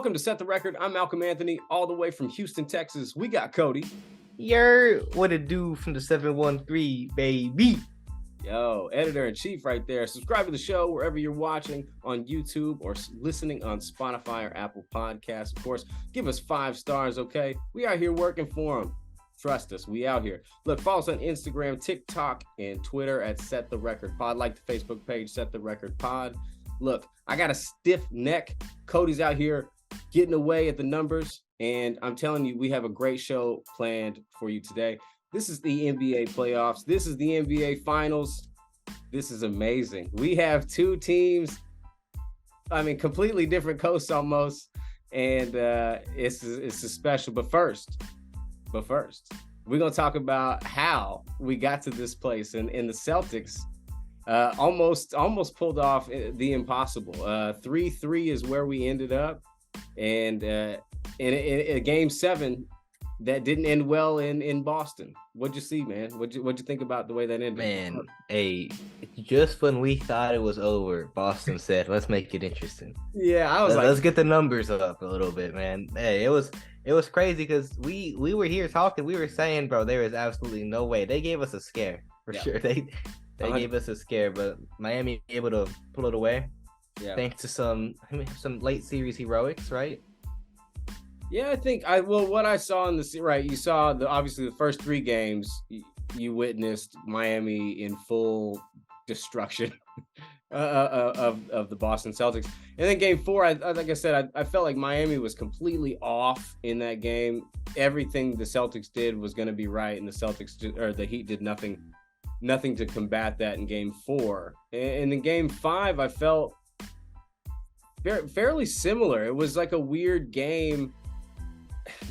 Welcome to Set the Record. I'm Malcolm Anthony, all the way from Houston, Texas. We got Cody. What it do from the 713, baby? Yo, editor-in-chief right there. Subscribe to the show wherever you're watching on YouTube or listening on Spotify or Apple Podcasts. Of course, give us 5 stars, okay? We out here working for them. Trust us, we out here. Look, follow us on Instagram, TikTok, and Twitter at Set the Record Pod. Like the Facebook page, Set the Record Pod. Look, I got a stiff neck. Cody's out here getting away at the numbers, and I'm telling you, we have a great show planned for you today. This is the NBA playoffs. This is the NBA finals. This is amazing. We have 2 teams, completely different coasts almost, and it's a special. But first, we're going to talk about how we got to this place, and the Celtics almost pulled off the impossible. 3-3 is where we ended up, and in a game 7 that didn't end well in Boston. What'd you see, man? What'd you think about the way that ended? Man, just when we thought it was over, Boston said, "Let's make it interesting." Yeah, I was let's get the numbers up a little bit, man. Hey, it was crazy because we were here talking. We were saying, bro, there is absolutely no way. They gave us a scare for sure. They gave us a scare, but Miami able to pull it away. Yeah, thanks to some late series heroics, right? Yeah, I think what I saw in the right, you saw obviously the first 3 games, you witnessed Miami in full destruction of the Boston Celtics, and then game 4, like I said, I felt like Miami was completely off in that game. Everything the Celtics did was going to be right, and the Heat did nothing to combat that in game 4. And in game 5, I felt fairly similar. It was like a weird game.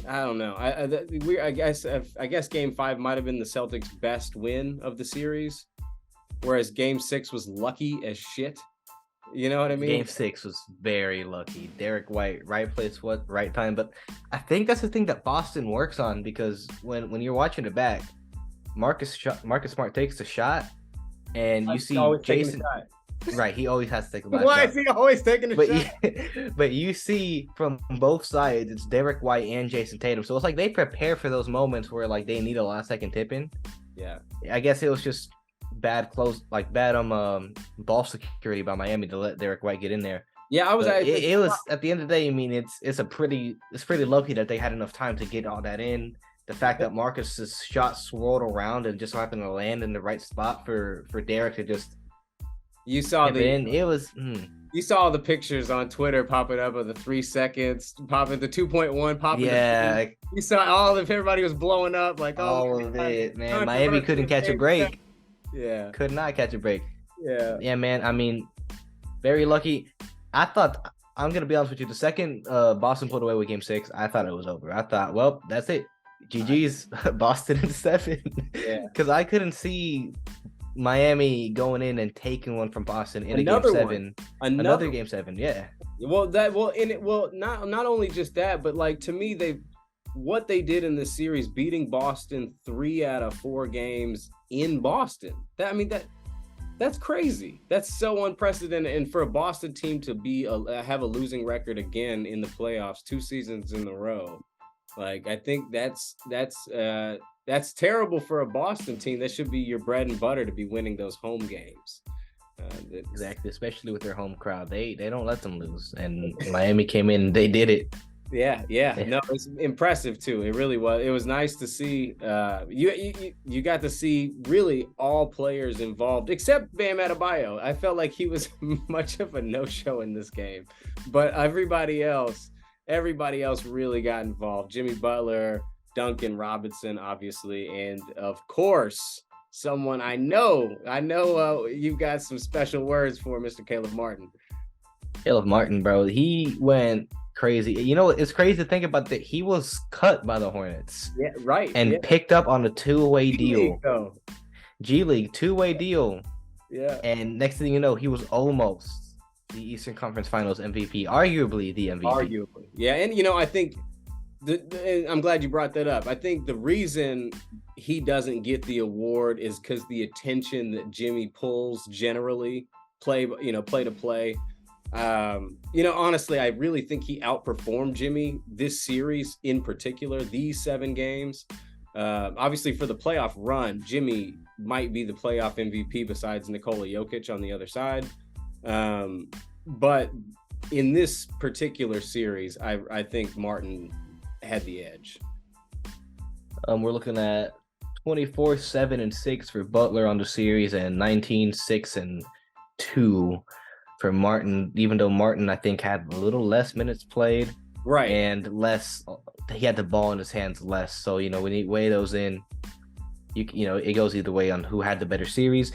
I don't know. I guess game 5 might have been the Celtics' best win of the series, whereas game 6 was lucky as shit. You know what I mean? Game 6 was very lucky. Derek White, right place, right time. But I think that's the thing that Boston works on, because when you're watching it back, Marcus Smart takes a shot, and you see Jason. Right, he always has to take a shot. Why is he always taking a shot? But you see from both sides, it's Derek White and Jason Tatum. So it's like they prepare for those moments where like they need a last second tip in. Yeah, I guess it was just bad ball security by Miami to let Derek White get in there. Yeah, it was at the end of the day. I mean, it's pretty lucky that they had enough time to get all that in. The fact that Marcus's shot swirled around and just happened to land in the right spot for Derek to just. You saw You saw the pictures on Twitter popping up of the 3 seconds, popping the 2.1, popping. Yeah, you saw everybody was blowing up like all of it, man. Miami couldn't catch a break. Yeah, could not catch a break. Yeah, man. I mean, very lucky. I thought, I'm gonna be honest with you, the second Boston pulled away with game 6, I thought it was over. I thought, well, that's it. GG's Boston in 7. Yeah, because I couldn't see Miami going in and taking one from Boston in game 7. Another game 7, yeah. Not only just that, but like to me, what they did in this series, beating Boston 3 out of 4 games in Boston. That's crazy. That's so unprecedented, and for a Boston team to have a losing record again in the playoffs 2 seasons in a row, like I think that's terrible for a Boston team. That should be your bread and butter to be winning those home games. Exactly, especially with their home crowd. They don't let them lose, and Miami came in and they did it. Yeah. No, it's impressive too. It really was. It was nice to see. You got to see really all players involved except Bam Adebayo. I felt like he was much of a no-show in this game, but everybody else really got involved. Jimmy Butler, Duncan Robinson, obviously, and of course, someone I know you've got some special words for, Mr. Caleb Martin. Caleb Martin, bro, he went crazy. You know, it's crazy to think about that. He was cut by the Hornets. Yeah, right. And picked up on a 2-way deal. G League 2-way deal. Yeah. And next thing you know, he was almost the Eastern Conference Finals MVP, arguably the MVP. Arguably. Yeah, and I think I'm glad you brought that up. I think the reason he doesn't get the award is because the attention that Jimmy pulls generally, play to play, Honestly, I really think he outperformed Jimmy this series in particular, these 7 games. Obviously, for the playoff run, Jimmy might be the playoff MVP besides Nikola Jokic on the other side. But in this particular series, I think Martin had the edge. We're looking at 24-7-6 for Butler on the series and 19-6-2 for Martin, even though Martin, I think, had a little less minutes played. Right. And less, he had the ball in his hands less. So, when you weigh those in, it goes either way on who had the better series.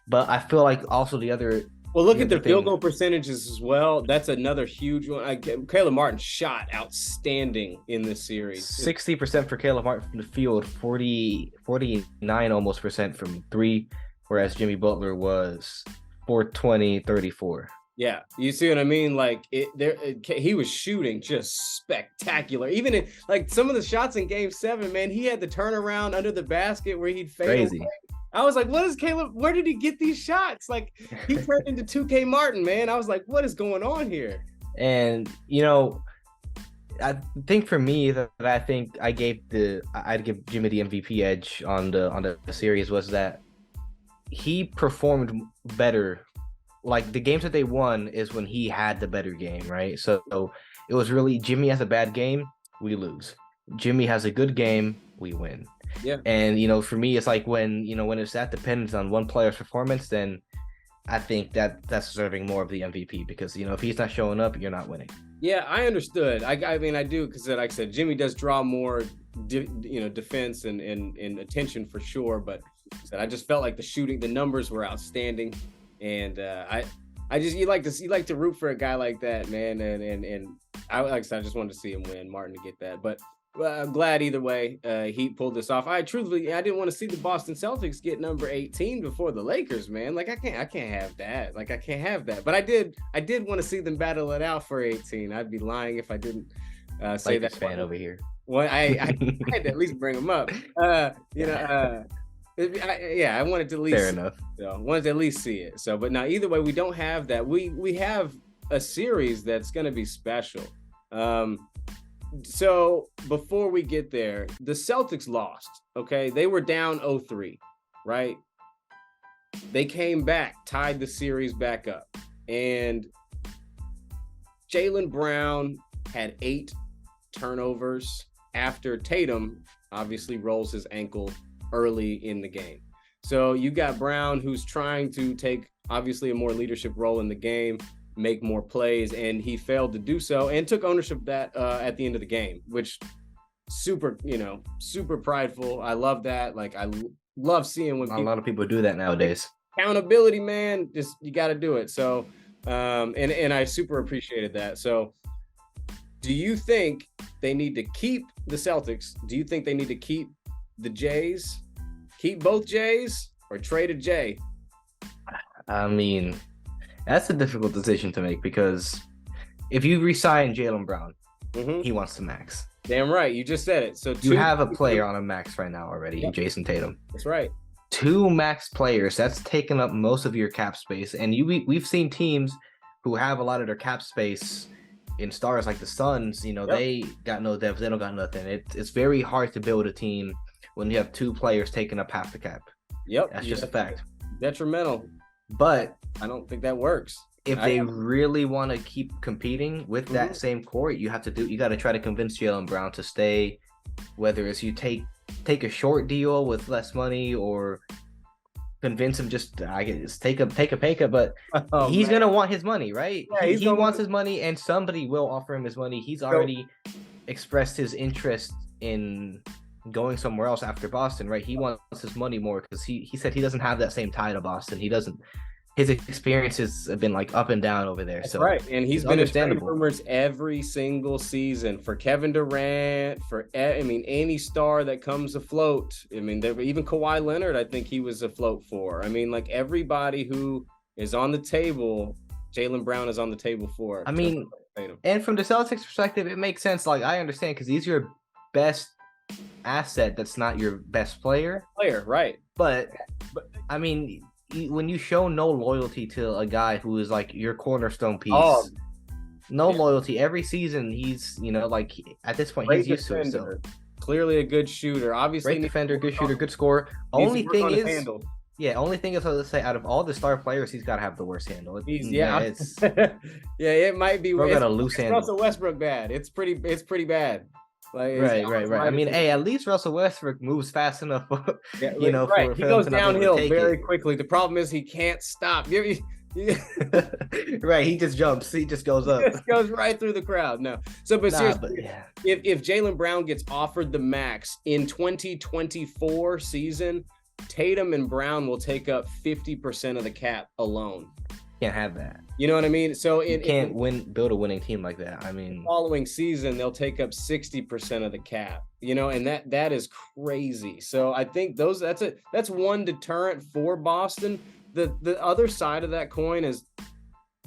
But I feel like also the other... Well, look at their field goal percentages as well. That's another huge one. Caleb Martin shot outstanding in this series. 60% for Caleb Martin from the field, 49 almost percent from 3, whereas Jimmy Butler was 420, 34. Yeah, you see what I mean? He was shooting just spectacular. Even in some of the shots in Game 7, man, he had the turnaround under the basket where he'd fade Crazy. away. I was like, what is Caleb? Where did he get these shots? He turned into 2K Martin, man. I was like, what is going on here? And, I think for me that I think I'd give Jimmy the MVP edge on the series was that he performed better. Like the games that they won is when he had the better game, right? So it was really Jimmy has a bad game, we lose. Jimmy has a good game, we win. Yeah. And for me, it's like when it's that dependent on one player's performance, then I think that's deserving more of the MVP because if he's not showing up, you're not winning. Yeah, I understood. I mean, I do because, like I said, Jimmy does draw more, defense and attention for sure. But I just felt like the shooting, the numbers were outstanding, and you like to root for a guy like that, man. And I like I said, I just wanted to see him win, Martin, to get that, but. I'm glad either way he pulled this off. I didn't want to see the Boston Celtics get number 18 before the Lakers, man. I can't have that. I can't have that. But I did want to see them battle it out for 18. I'd be lying if I didn't say that. Fan over here. Well, I had to at least bring them up. I wanted to at least. Fair enough. Wanted to at least see it. So, but now either way, we don't have that. We have a series that's going to be special. So before we get there, the Celtics lost, okay? They were down 0-3, right? They came back, tied the series back up. And Jaylen Brown had 8 turnovers after Tatum obviously rolls his ankle early in the game. So you got Brown, who's trying to take obviously a more leadership role in the game, make more plays, and he failed to do so and took ownership of that at the end of the game, which super prideful. I love that. I love seeing when a lot of people do that nowadays. Accountability, man, just you got to do it. So and I super appreciated that. So do you think they need to keep the Celtics? Do you think they need to keep the Jays, keep both Jays, or trade a Jay? I mean, that's a difficult decision to make because if you re-sign Jaylen Brown, he wants to max. Damn right, you just said it. So you have a player on a max right now already in Jason Tatum. That's right. 2 max players, that's taken up most of your cap space. And we've seen teams who have a lot of their cap space in stars like the Suns, they got no depth, they don't got nothing. It's very hard to build a team when you have 2 players taking up half the cap. Yep. That's just a fact. Detrimental. But I don't think that works. If they really want to keep competing with that same core, you got to try to convince Jaylen Brown to stay, whether it's you take a short deal with less money or convince him just take a pay cut, but he's going to want his money, right? Yeah, he wants his money and somebody will offer him his money. He's already expressed his interest in going somewhere else after Boston, right? He wants his money more because he said he doesn't have that same tie to Boston. His experiences have been up and down over there. That's so right, and he's been in trade rumors every single season for Kevin Durant, for any star that comes afloat. Even Kawhi Leonard, I think he was afloat for. Everybody who is on the table, Jaylen Brown is on the table for. And from the Celtics perspective, it makes sense. I understand because he's your best asset. That's not your best player. Right? But when you show no loyalty to a guy who is like your cornerstone piece, no loyalty every season, he's like at this point he's used to himself. Clearly a good shooter. Obviously, great defender, good shooter, good scorer. Only thing is, let's say out of all the star players, he's got to have the worst handle. It might be. We're gonna loose handle. Russell Westbrook bad. It's pretty bad. Like, right. I mean, at least Russell Westbrook moves fast enough. For he goes downhill very quickly. The problem is he can't stop. Right, he just jumps. He just goes up. Just goes right through the crowd. No, seriously, if Jaylen Brown gets offered the max in 2024 season, Tatum and Brown will take up 50% of the cap alone. Can't have that. You know what I mean? So you can't build a winning team like that. I mean, following season they'll take up 60% of the cap. And that is crazy. So I think that's one deterrent for Boston. The other side of that coin is,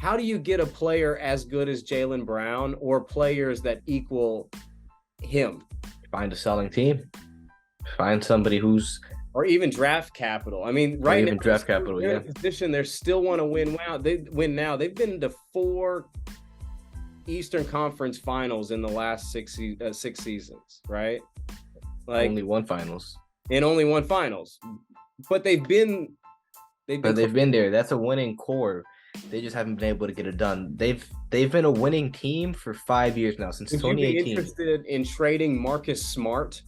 how do you get a player as good as Jaylen Brown or players that equal him? Find a selling team. Find somebody who's, or even draft capital. I mean, right now, draft capital. In a position they still want to win. Wow, they win now. They've been to 4 Eastern Conference Finals in the last 6 seasons, right? Like only one finals. But they've been there. That's a winning core. They just haven't been able to get it done. They've been a winning team for 5 years now, since 2018. Would you be interested in trading Marcus Smart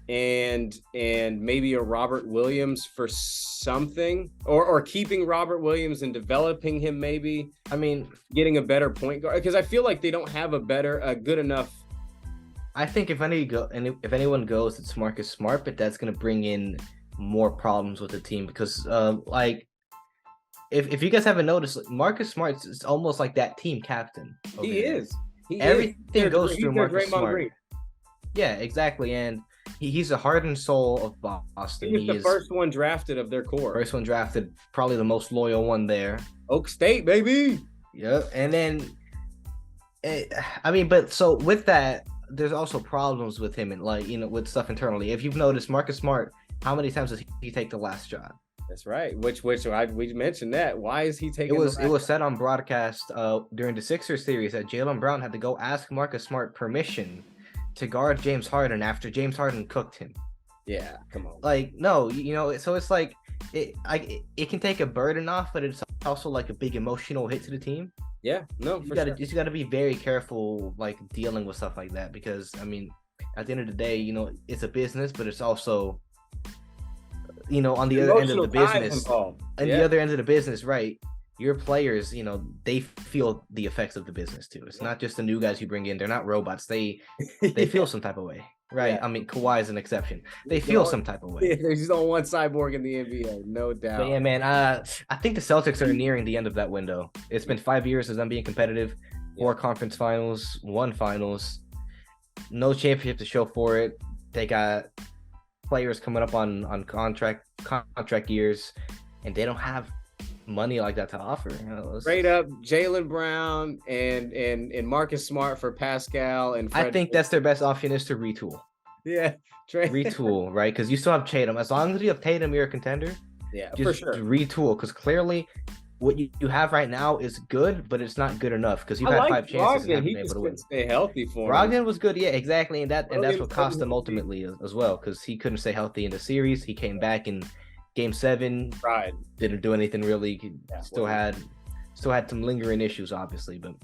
and maybe a Robert Williams for something, or keeping Robert Williams and developing him, maybe? I mean, getting a better point guard, because I feel like they don't have a good enough. I think if anyone goes, it's Marcus Smart, but that's going to bring in more problems with the team, because if you guys haven't noticed, Marcus Smart is almost like that team captain. Everything goes through Marcus Smart. Green. Yeah, exactly, and he's the heart and soul of Boston. He's the first one drafted of their core. First one drafted, probably the most loyal one there. Oak State, baby. Yeah, and then, but so with that, there's also problems with him and with stuff internally. If you've noticed, Marcus Smart, how many times does he take the last shot? That's right. We mentioned that. Why is he taking? It was said on broadcast during the Sixers series that Jaylen Brown had to go ask Marcus Smart permission to guard James Harden after James Harden cooked him. Yeah, come on. No, so it's like it can take a burden off, but it's also like a big emotional hit to the team. Yeah, no, you gotta be very careful dealing with stuff like that, because I mean, at the end of the day, it's a business, but it's also on the other end of the business, the other end of the business, right? Your players, they feel the effects of the business too. It's not just the new guys you bring in. They're not robots. They feel some type of way, right? Yeah. I mean, Kawhi is an exception. They feel some type of way. There's just only one cyborg in the NBA, no doubt. But yeah, man. I think the Celtics are nearing the end of that window. It's been 5 years of them being competitive. 4 conference finals, 1 finals, no championship to show for it. They got players coming up on contract years, and they don't have money like that to offer. Straight up, Jaylen Brown and Marcus Smart for Pascal and Fred. I think that's their best option, is to retool. Yeah, retool, right? Because you still have Tatum. As long as you have Tatum, you're a contender. Yeah, just for sure. Retool, because clearly what you have right now is good, but it's not good enough, because you've had 5 chances and haven't been able to win. Stay healthy for Brogdon was good, yeah, exactly, and that's what cost them ultimately as well, because he couldn't stay healthy in the series. He came back in Game 7, right? Didn't do anything really. Still had some lingering issues, obviously, but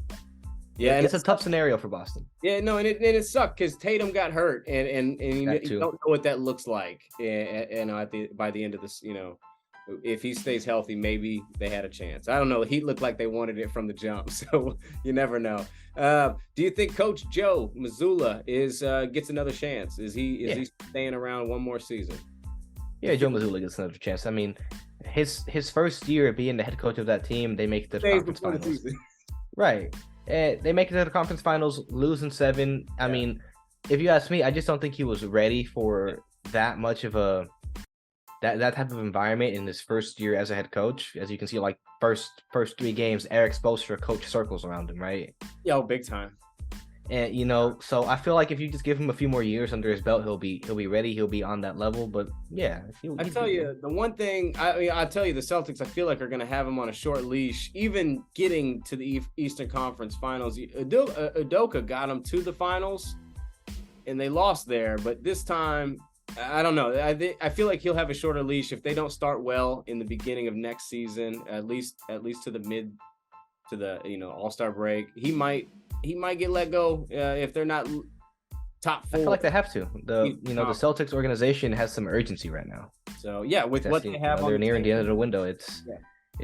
yeah, it's a tough scenario for Boston. Yeah, no, and it sucked because Tatum got hurt, and you don't know what that looks like. By the end of this, if he stays healthy, maybe they had a chance. I don't know. He looked like they wanted it from the jump, so you never know. Do you think Coach Joe Mazzulla gets another chance? Is he staying around one more season? Yeah, Joe Mazzulla gets another chance. I mean, his first year being the head coach of that team, they make the conference finals. Right. They make it to the conference finals, lose in 7. I mean, if you ask me, I just don't think he was ready for that much of that type of environment in his first year as a head coach. As you can see, first 3 games, Eric Spoelstra coach circles around him, right? Yo, big time. And so I feel like if you just give him a few more years under his belt, he'll be ready. He'll be on that level. But yeah, I tell you, the one thing I tell you, the Celtics, I feel like are going to have him on a short leash. Even getting to the Eastern Conference Finals, Udoka got him to the finals, and they lost there. But this time, I don't know. I feel like he'll have a shorter leash if they don't start well in the beginning of next season. At least to the All-Star break, he might get let go if they're not top 4. I feel like they have to. The Celtics organization has some urgency right now. So yeah, with what they have, they're nearing the end of the window. It's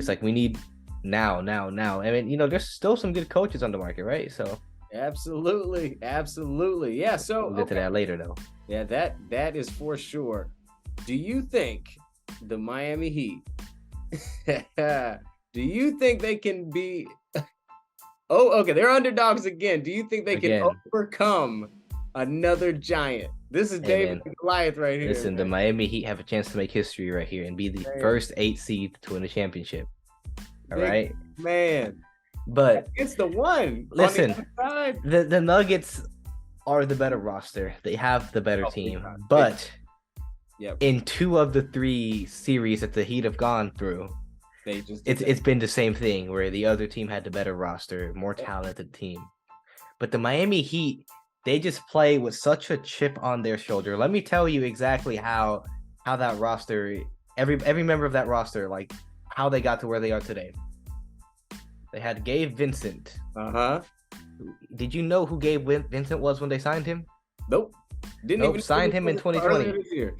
like we need now. I mean, there's still some good coaches on the market, right? So absolutely. Yeah. So we'll get to that later, though. Yeah, that is for sure. Do you think the Miami Heat? Do you think they can be? Oh, okay. They're underdogs again. Do you think they can overcome another giant? This is David Goliath right here. Listen, the Miami Heat have a chance to make history right here and be the first 8 seed to win the championship. All right, man. But it's the one. Listen, the Nuggets are the better roster. They have the better team. But in 2 of the 3 series that the Heat have gone through, it's been the same thing where the other team had the better roster, more talented team. But the Miami Heat, they just play with such a chip on their shoulder. Let me tell you exactly how that roster, every member of that roster, like how they got to where they are today. They had Gabe Vincent. Did you know who Gabe Vincent was when they signed him? Nope. Even signed him in 2020.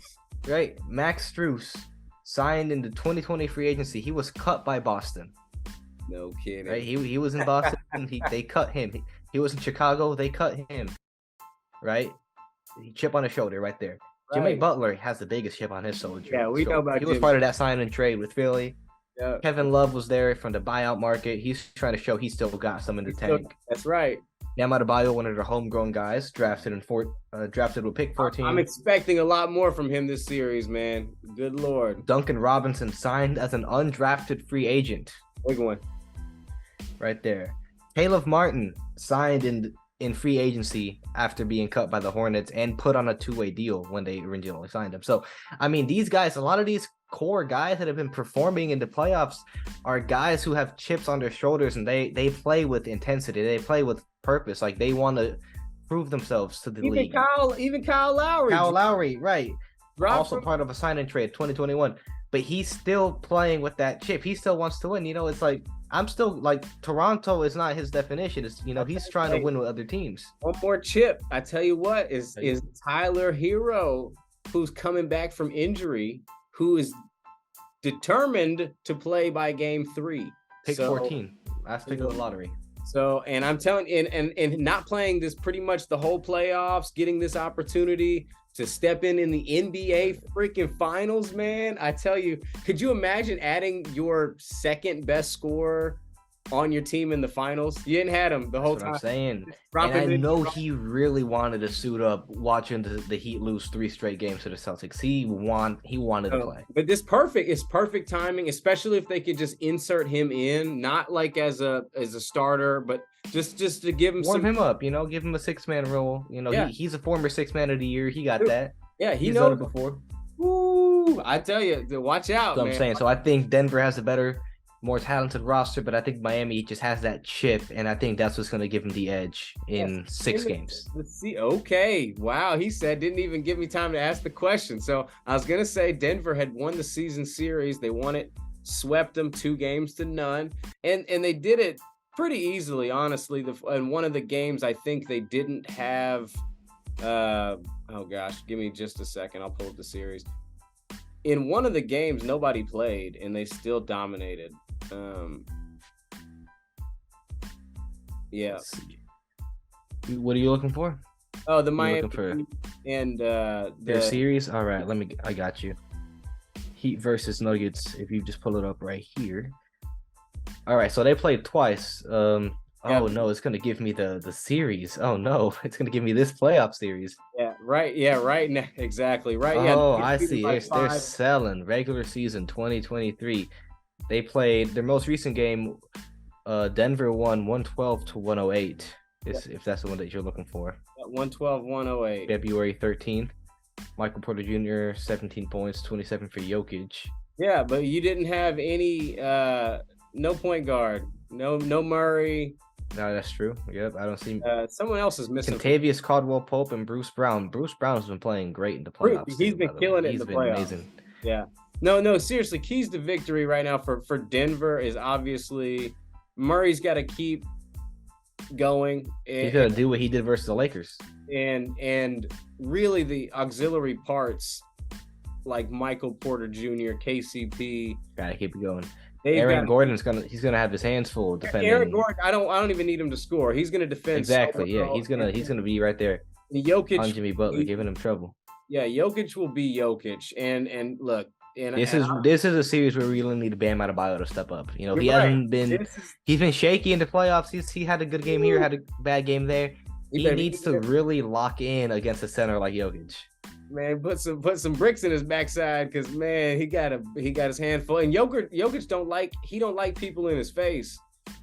Right. Max Strus signed in the 2020 free agency. He was cut by Boston. No kidding. Right. He was in Boston. They cut him. He was in Chicago. They cut him. Right. Chip on his shoulder right there. Right. Jimmy Butler has the biggest chip on his shoulder. Yeah, we know about He was part of that sign and trade with Philly. Yeah. Kevin Love was there from the buyout market. He's trying to show he still got some in the tank. That's right. Bam Adebayo, one of their homegrown guys, drafted with pick 14. I'm expecting a lot more from him this series, man. Good Lord. Duncan Robinson signed as an undrafted free agent. Big one. Right there. Caleb Martin signed in free agency after being cut by the Hornets and put on a 2-way deal when they originally signed him. So, I mean, these guys, a lot of these core guys that have been performing in the playoffs are guys who have chips on their shoulders, and they play with intensity. They play with purpose. Like, they want to prove themselves to the league. Even Kyle Lowry. Kyle Lowry, right. Also part of a sign and trade 2021. But he's still playing with that chip. He still wants to win. It's like, I'm still like, Toronto is not his definition. It's, he's trying to win with other teams. One more chip. I tell you what, is Tyler Hero, who's coming back from injury, who is determined to play by game 3. Pick 14. Last pick of the lottery. So, and I'm telling you, and not playing this pretty much the whole playoffs, getting this opportunity to step in the NBA freaking finals, man. I tell you, could you imagine adding your second best scorer on your team in the finals? You didn't have him the whole time. I'm saying. And I know he really wanted to suit up watching the Heat lose 3 straight games to the Celtics. He wanted to play. But it's perfect timing, especially if they could just insert him in, not like as a starter, but just to give him warm him up, give him a 6-man role. He's a former 6-man of the year. He got that. Yeah, he's done it before. Ooh, I tell you, watch out. So man. I'm saying, so I think Denver has a better, more talented roster, but I think Miami just has that chip, and I think that's what's going to give him the edge in 6 games. Let's see. Okay. Wow. He said, didn't even give me time to ask the question. So I was going to say Denver had won the season series. They won it, swept them 2-0, and they did it pretty easily, honestly. In one of the games, I think they didn't have, oh gosh, give me just a second. I'll pull up the series. In one of the games, nobody played, and they still dominated. Yeah. What are you looking for? Oh, the Miami and their series. All right, I got you. Heat versus Nuggets. If you just pull it up right here. All right, so they played twice. Oh no, it's gonna give me the series. Oh no, it's gonna give me this playoff series. Yeah, right. Yeah, right now, exactly. Right. Oh, I see. They're selling regular season 2023. They played their most recent game. Denver won 112-108. if that's the one that you're looking for. 112, 108. February 13th. Michael Porter Jr., 17 points, 27 for Jokic. Yeah, but you didn't have any no point guard, no Murray. No, that's true. Yep, I don't see. Someone else is missing. Contavious Caldwell Pope and Bruce Brown. Bruce Brown's been playing great in the playoffs. He's been killing it in the playoffs. Amazing. Yeah. No, seriously, keys to victory right now for Denver is obviously Murray's got to keep going. He's got to do what he did versus the Lakers. And really the auxiliary parts like Michael Porter Jr., KCP. Gotta keep it going. Aaron Gordon's gonna have his hands full defending. Aaron Gordon, I don't even need him to score. He's gonna defend exactly. Yeah, he's gonna be right there. Jokic on Jimmy Butler, giving him trouble. Yeah, Jokic will be Jokic, and look. This is a series where we really need Bam Adebayo to step up. You know, he hasn't been. He's been shaky in the playoffs. He had a good game here, had a bad game there. He needs to really lock in against a center like Jokic. Man, put some bricks in his backside because man, he got his hand full. And Jokic don't like people in his face.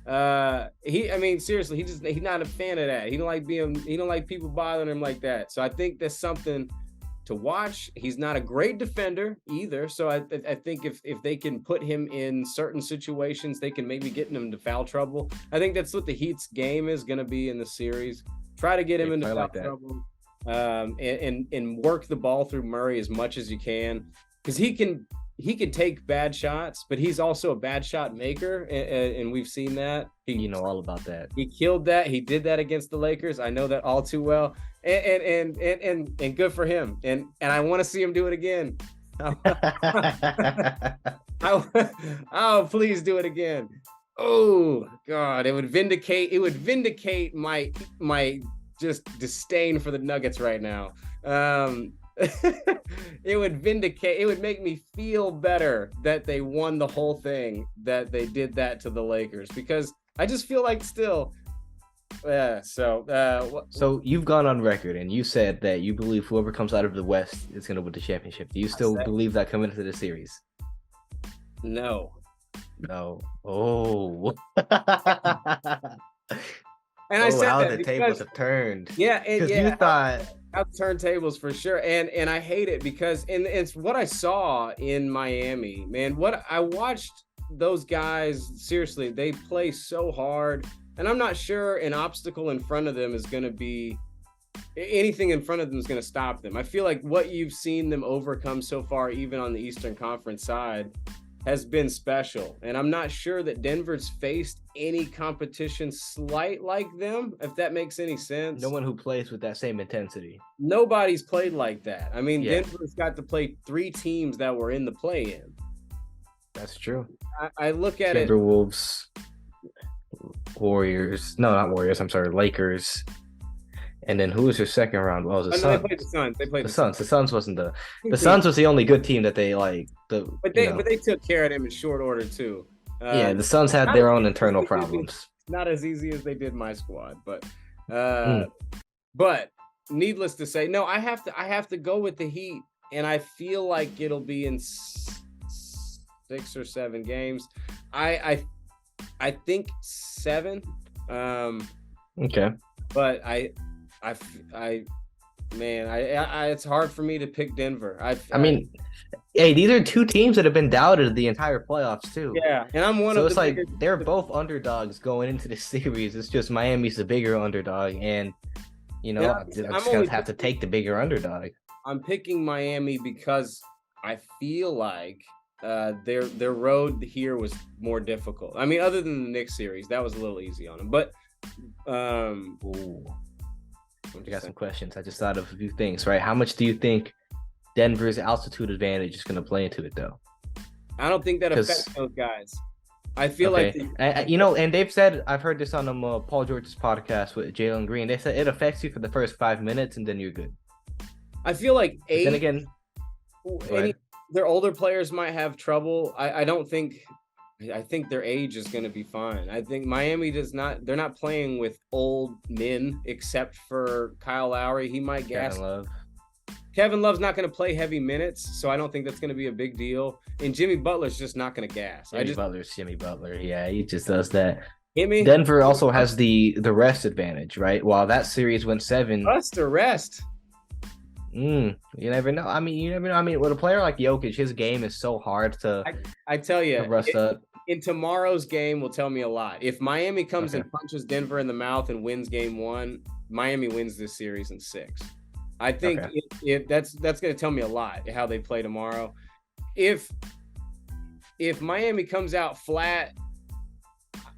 Seriously, he's not a fan of that. He don't like people bothering him like that. So I think that's something to watch. He's not a great defender either. So I think if they can put him in certain situations, they can maybe get him into foul trouble. I think that's what the Heat's game is going to be in the series. Try to get him into foul trouble. And work the ball through Murray as much as you can, because he can take bad shots, but he's also a bad shot maker, and we've seen that. You know all about that. He killed that. He did that against the Lakers. I know that all too well, and good for him. And I want to see him do it again. Oh, please do it again. Oh God, it would vindicate my just disdain for the Nuggets right now. It would make me feel better that they won the whole thing, that they did that to the Lakers, because I just feel like still. So you've gone on record and you said that you believe whoever comes out of the West is going to win the championship. Do you still believe that coming into the series? No. Oh. And I said how that the tables have turned. Yeah, and you thought turntables for sure, and I hate it because it's what I saw in Miami, man. What I watched those guys, seriously, they play so hard, and I'm not sure an obstacle in front of them is going to be anything in front of them is going to stop them. I feel like what you've seen them overcome so far, even on the Eastern Conference side, has been special. And I'm not sure that Denver's faced any competition slight like them, if that makes any sense. No one who plays with that same intensity. Nobody's played like that. I mean, yeah. Denver's got to play 3 teams that were in the play-in. That's true. I look at Timberwolves, Warriors. No, not Warriors. I'm sorry, Lakers. And then who was your second round? Well, it was the Suns. They played the Suns. The Suns. The Suns wasn't the Suns was the only good team that they like. But they took care of them in short order too. The Suns had their own internal problems. Not as easy as they did my squad, but needless to say, no, I have to go with the Heat, and I feel like it'll be in 6 or 7 games. I think 7. Okay. But it's hard for me to pick Denver. I mean, hey, these are 2 teams that have been doubted the entire playoffs too. Yeah, and I'm one of. So it's like they're both underdogs going into the series. It's just Miami's the bigger underdog, and I'm just gonna have to take the bigger underdog. I'm picking Miami because I feel like their road here was more difficult. I mean, other than the Knicks series, that was a little easy on them, but. I got some questions. I just thought of a few things, right? How much do you think Denver's altitude advantage is going to play into it, though? I don't think that affects those guys. I feel like... and they've said, I've heard this on Paul George's podcast with Jalen Green, they said it affects you for the first 5 minutes and then you're good. I feel like then again, their older players might have trouble. I think their age is going to be fine. I think Miami they're not playing with old men except for Kyle Lowry. He might gas. Kevin Love's not going to play heavy minutes, so I don't think that's going to be a big deal. And Jimmy Butler's just not going to gas. Jimmy Butler. Yeah, he just does that. Gimme Denver also has the rest advantage, right? While that series went 7. rest or rest. You never know. I mean, you never know. I mean, with a player like Jokic, his game is so hard I tell you, to rust up. in tomorrow's game will tell me a lot. If Miami comes Okay. and punches Denver in the mouth and wins game 1, Miami wins this series in 6. I think Okay. if that's going to tell me a lot how they play tomorrow. If Miami comes out flat,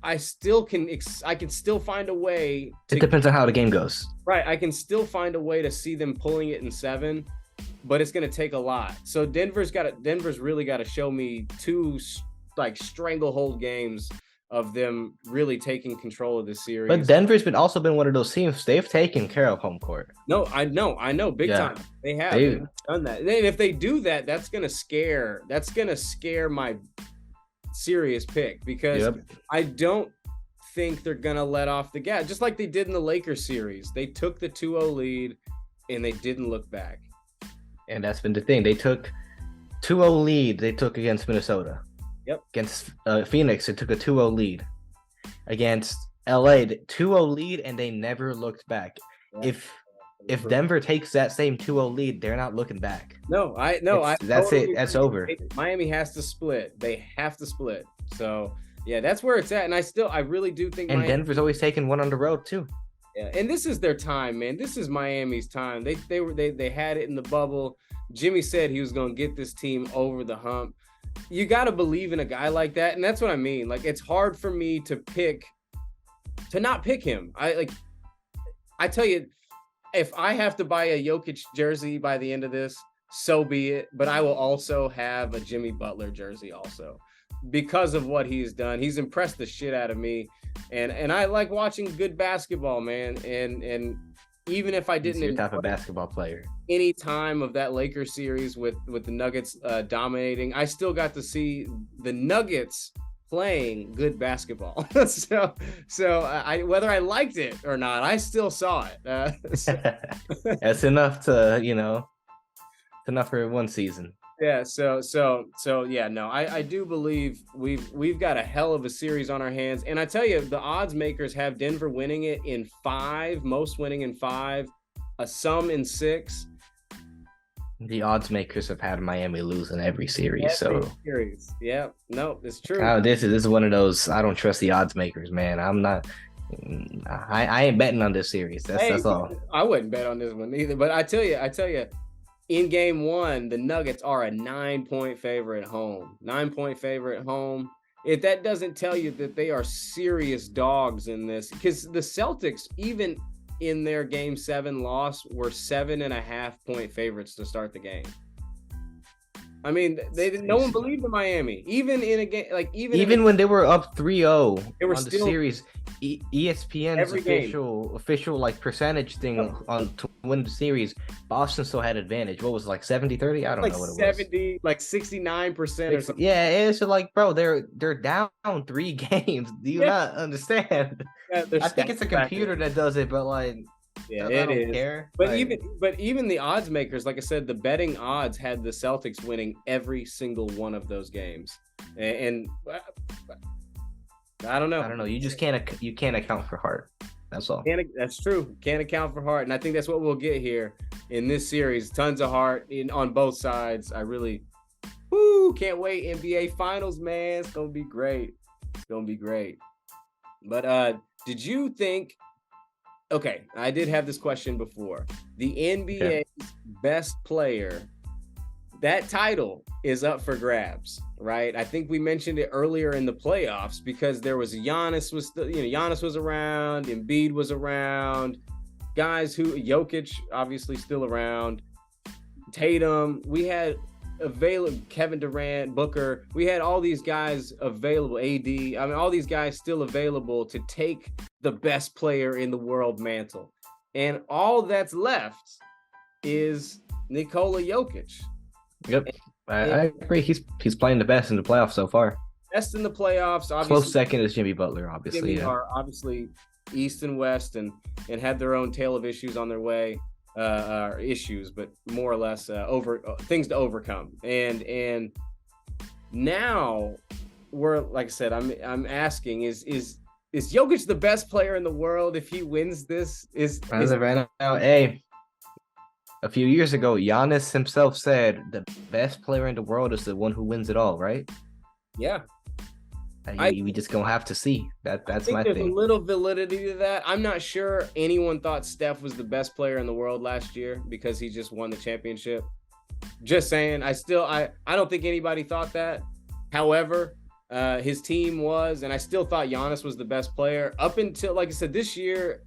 I can still find a way It depends on how the game goes. right. I can still find a way to see them pulling it in 7, but it's going to take a lot. So Denver's really got to show me 2 like stranglehold games of them really taking control of the series. But Denver's also been one of those teams. They've taken care of home court. No, I know, big Yeah. time. They've done that. And if they do that, that's gonna scare my serious pick, because Yep. I don't think they're gonna let off the gas, just like they did in the Lakers series. They took the 2-0 lead and they didn't look back. And that's been the thing. They took 2-0 lead. They took against Minnesota. Yep. Against Phoenix, they took a 2-0 lead. Against LA, 2-0 lead, and they never looked back. Yeah. If Denver takes that same 2-0 lead, they're not looking back. That's it. That's over. Miami has to split. They have to split. So yeah, that's where it's at. And I really do think. And Miami, Denver's always taken one on the road too. yeah, and this is their time, man. This is Miami's time. They had it in the bubble. Jimmy said he was going to get this team over the hump. You got to believe in a guy like that, and that's what I mean. Like, it's hard for me to not pick him. I tell you, if I have to buy a Jokic jersey by the end of this, so be it. But I will also have a Jimmy Butler jersey also, because of what he's done. He's impressed the shit out of me, and I like watching good basketball, man. And even if I didn't He's your type of basketball player. any time of that Lakers series with the Nuggets dominating, I still got to see the Nuggets playing good basketball. so I whether I liked it or not, I still saw it. That's enough to, it's enough for one season. Yeah, so yeah, no, I do believe we've got a hell of a series on our hands. And I tell you, the odds makers have Denver winning it in 5, most winning in 5, some in 6. The odds makers have had Miami lose in every series. Yeah, no, it's true. This is one of those, I don't trust the odds makers, man. I ain't betting on this series. That's all. I wouldn't bet on this one either. But I tell you, in game 1, the Nuggets are a 9-point favorite at home. 9-point favorite at home. If that doesn't tell you that they are serious dogs in this, because the Celtics, even in their game 7 loss, were 7.5-point favorites to start the game. I mean, no one believed in Miami, even in a game even when they were up 3-0 they were on the still series. ESPN's official like percentage thing to win the series, Boston still had advantage. What was it, like 70-30? I don't know what it was. 70, like 69% or something. Yeah, it's like, bro, they're down 3 games. Do you not understand? Yeah, I think it's a computer that does it, but like, yeah, I it don't is. care. But like, even the odds makers, like I said, the betting odds had the Celtics winning every single one of those games, and I don't know. You just can't account for heart. That's all. That's true. Can't account for heart, and I think that's what we'll get here in this series. Tons of heart on both sides. I really, can't wait. NBA Finals, man, it's gonna be great. It's gonna be great. But did you think? Okay, I did have this question before. The NBA's best player, that title is up for grabs, right? I think we mentioned it earlier in the playoffs because there was Giannis was around, Embiid was around, guys Jokic obviously still around, Tatum. We had available Kevin Durant, Booker. We had all these guys available, AD. I mean, all these guys still available to take the best player in the world mantle. And all that's left is Nikola Jokic. Yep. I agree. He's playing the best in the playoffs so far. Best in the playoffs. Obviously, close second is Jimmy Butler, obviously. Jimmy are obviously East and West and had their own tale of issues on their way. Issues, but more or less things to overcome. And now we're, like I said, I'm asking, is is Jokic the best player in the world if he wins this? As of right now, hey, a few years ago, Giannis himself said the best player in the world is the one who wins it all, right? Yeah. We just gonna have to see. That's my thing. There's a little validity to that. I'm not sure anyone thought Steph was the best player in the world last year because he just won the championship. Just saying, I don't think anybody thought that. However, his team was, and I still thought Giannis was the best player up until, like I said, this year.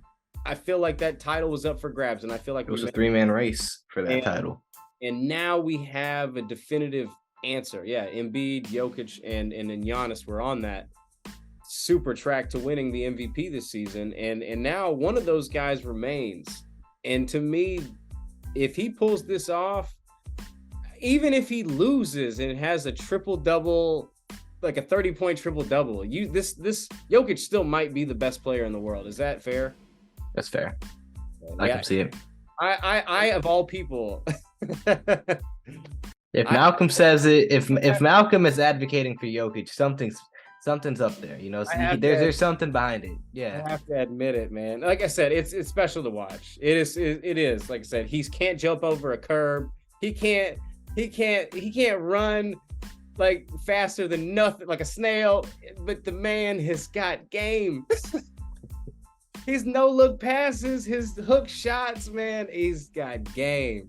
I feel like that title was up for grabs, and I feel like it was a 3-man race for that title. And now we have a definitive answer. Yeah, Embiid, Jokic, and then Giannis were on that super track to winning the MVP this season, and now one of those guys remains. And to me, if he pulls this off, even if he loses and has a triple-double, like a 30-point triple-double, this Jokic still might be the best player in the world. Is that fair? That's fair. I can see it. I of all people. If Malcolm says it, if Malcolm is advocating for Jokic, something's up there. You know, there's something behind it. Yeah, I have to admit it, man. Like I said, it's special to watch. It is. Like I said, he can't jump over a curb. He can't run like faster than nothing, like a snail. But the man has got game. His no-look passes, his hook shots, man, he's got game.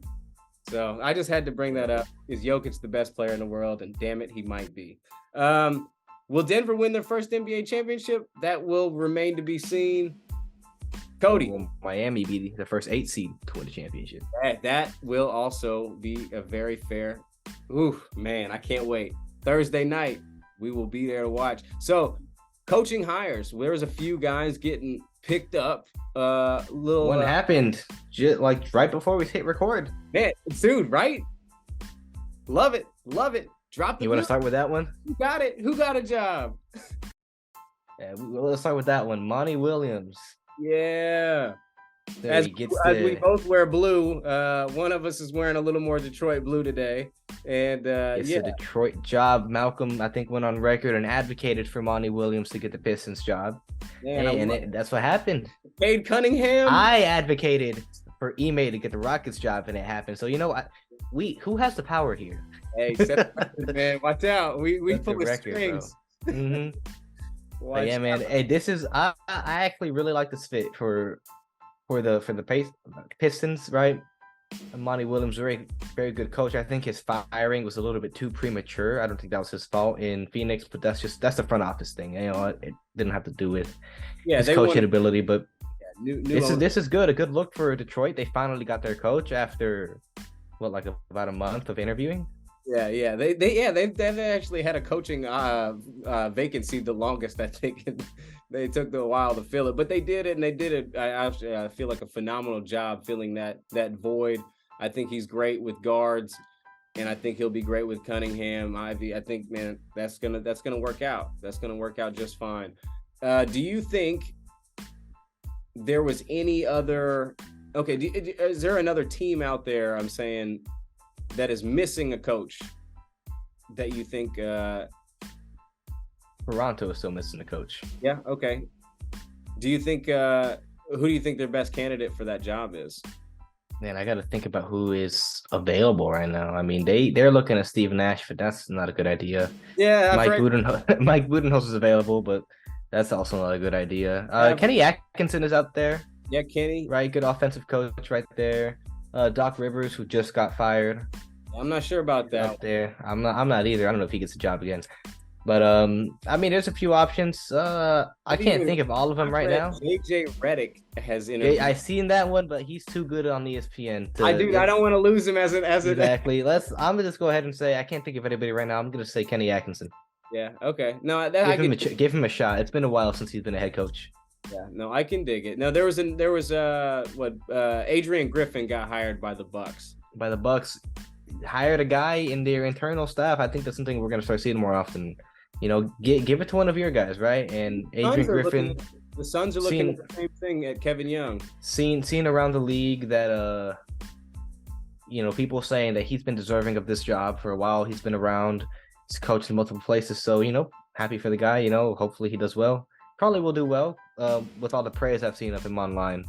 So I just had to bring that up. Is Jokic the best player in the world? And damn it, he might be. Will Denver win their first NBA championship? That will remain to be seen. Cody. Will Miami be the first 8 seed to win the championship? That will also be a very fair. Ooh, man, I can't wait. Thursday night, we will be there to watch. So, coaching hires. There's a few guys getting picked up. What happened? Just like right before we hit record. Man, dude, right? Love it. Drop the. You want to start with that one? Who got it? Who got a job? Yeah, let's start with that one. Monty Williams. Yeah. As we both wear blue, one of us is wearing a little more Detroit blue today. And it's a Detroit job. Malcolm, I think, went on record and advocated for Monty Williams to get the Pistons job. Man, that's what happened. Cade Cunningham. I advocated for Ime to get the Rockets job, and it happened. So who has the power here? Hey, man, watch out. We pull the strings. Mm-hmm. Yeah, man. Hey, this is I actually really like this fit for the Pistons, right? Monty Williams, very, very good coach. I think his firing was a little bit too premature. I don't think that was his fault in Phoenix, but that's the front office thing. You know, it didn't have to do with his coaching ability. But this is good. A good look for Detroit. They finally got their coach after about a month of interviewing. Yeah. They've actually had a coaching vacancy the longest. I think they took a while to fill it, but they did it, and they did it. I feel like a phenomenal job filling that void. I think he's great with guards, and I think he'll be great with Cunningham, Ivy. I think, man, that's gonna work out. That's gonna work out just fine. Do you think there was any other? Okay, is there another team out there? I'm saying, that is missing a coach that you think Toronto is still missing a coach. Yeah, okay. Do you think who do you think their best candidate for that job is? Man, I got to think about who is available right now. I mean, they're looking at Steve Nash, but that's not a good idea. Yeah, Mike Budenholzer is available, but that's also not a good idea. Kenny Atkinson is out there. Yeah, Kenny. Right, good offensive coach right there. Doc Rivers, who just got fired. I'm not sure about that. Out there, I'm not either. I don't know if he gets a job again. But I mean, there's a few options. I can't think of all of them right now. JJ Redick has interviewed. I seen that one, but he's too good on ESPN. I don't want to lose him as exactly. I'm gonna just go ahead and say I can't think of anybody right now. I'm gonna say Kenny Atkinson. Yeah. Okay. No, give him a shot. It's been a while since he's been a head coach. Yeah. No, I can dig it. No, there was Adrian Griffin got hired by the Bucks. By the Bucks, hired a guy in their internal staff. I think that's something we're gonna start seeing more often. You know, give it to one of your guys, right? And Adrian Griffin. The Suns are looking at the same thing at Kevin Young. Seen around the league that people saying that he's been deserving of this job for a while. He's been around. He's coached in multiple places, so happy for the guy. Hopefully he does well. probably will do well. With all the praise I've seen of him online.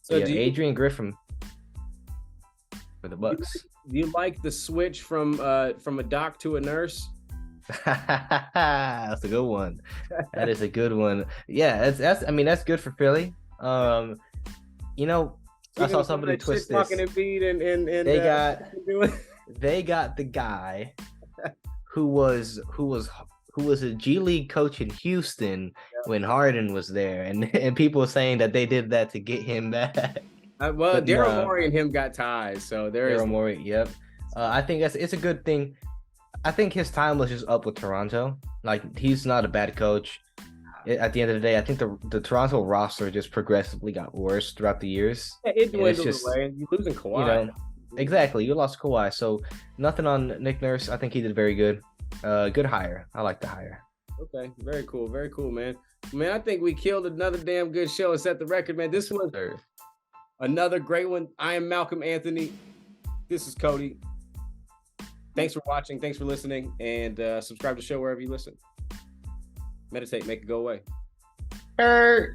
So Yeah, do you, Adrian Griffin for the do you, Bucks. do you like the switch from a doc to a nurse? That's a good one. That is a good one. Yeah, that's I mean that's good for Philly. You know, I saw somebody twist this. And They got the guy who was a G League coach in Houston when Harden was there, and people were saying that they did that to get him back. Well, Daryl Morey and him got ties, so there is Daryl Morey. Yep. I think it's a good thing. I think his time was just up with Toronto. Like he's not a bad coach. At the end of the day, I think the Toronto roster just progressively got worse throughout the years. Yeah, it dwindled away. You're losing Kawhi. You know, exactly. You lost Kawhi, so nothing on Nick Nurse. I think he did very good. Good hire. I like the hire. Okay, very cool, man. Man, I think we killed another damn good show and set the record, man. This was another great one. I am Malcolm Anthony. This is Cody. Thanks for watching. Thanks for listening. And subscribe to the show wherever you listen. Meditate, make it go away.